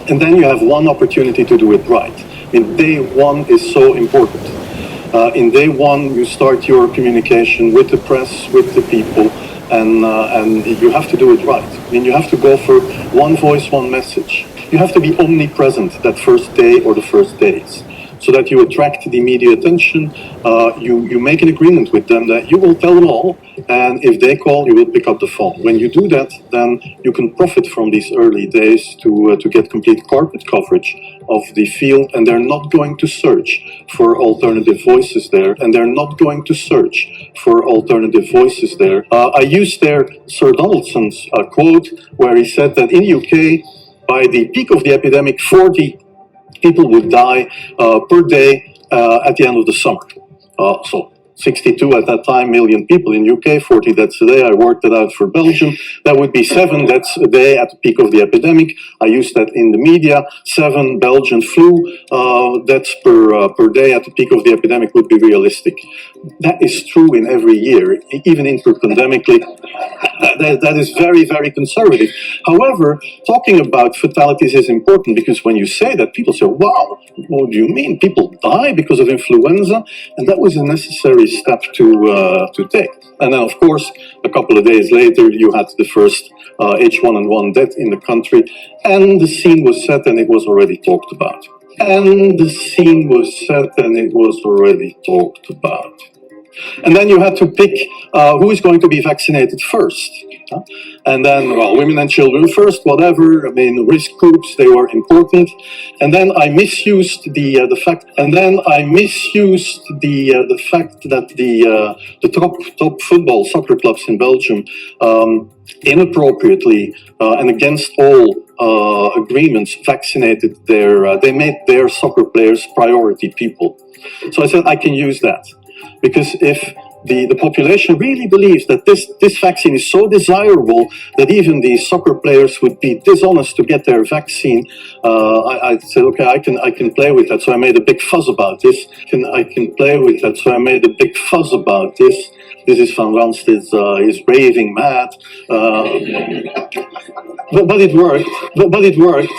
And then you have one opportunity to do it right. And day one is so important. In day one, you start your communication with the press, with the people, and you have to do it right. I mean, you have to go for one voice, one message. You have to be omnipresent that first day or the first days, so that you attract the media attention. You make an agreement with them that you will tell them all, and if they call, you will pick up the phone. When you do that, then you can profit from these early days to get complete corporate coverage of the field, and they're not going to search for alternative voices there, and they're not going to search for alternative voices there. I used there Sir Donaldson's quote, where he said that in the UK, by the peak of the epidemic, 40 people would die per day at the end of the summer. So 62 at that time million people in UK, 40 deaths a day. I worked it out for Belgium. That would be 7 deaths a day at the peak of the epidemic. I used that in the media. 7 Belgian flu deaths per day at the peak of the epidemic would be realistic. That is true in every year, even interpandemically. That is very, very conservative. However, talking about fatalities is important, because when you say that, people say, wow, what do you mean? People die because of influenza? And that was a necessary step to take. And then, of course, a couple of days later, you had the first H1N1 death in the country, and the scene was set and it was already talked about. And the scene was set and it was already talked about. And then you had to pick who is going to be vaccinated first. And then, well, women and children first, whatever. I mean, risk groups, they were important. And then I misused the fact. And then I misused the fact that the top football soccer clubs in Belgium inappropriately and against all agreements vaccinated they made their soccer players priority people. So I said I can use that. Because if the population really believes that this vaccine is so desirable that even the soccer players would be dishonest to get their vaccine, I said, okay, I can play with that. So I made a big fuss about this. I can play with that. So I made a big fuss about this. This is Van Ranst is raving mad. But it worked. But it worked.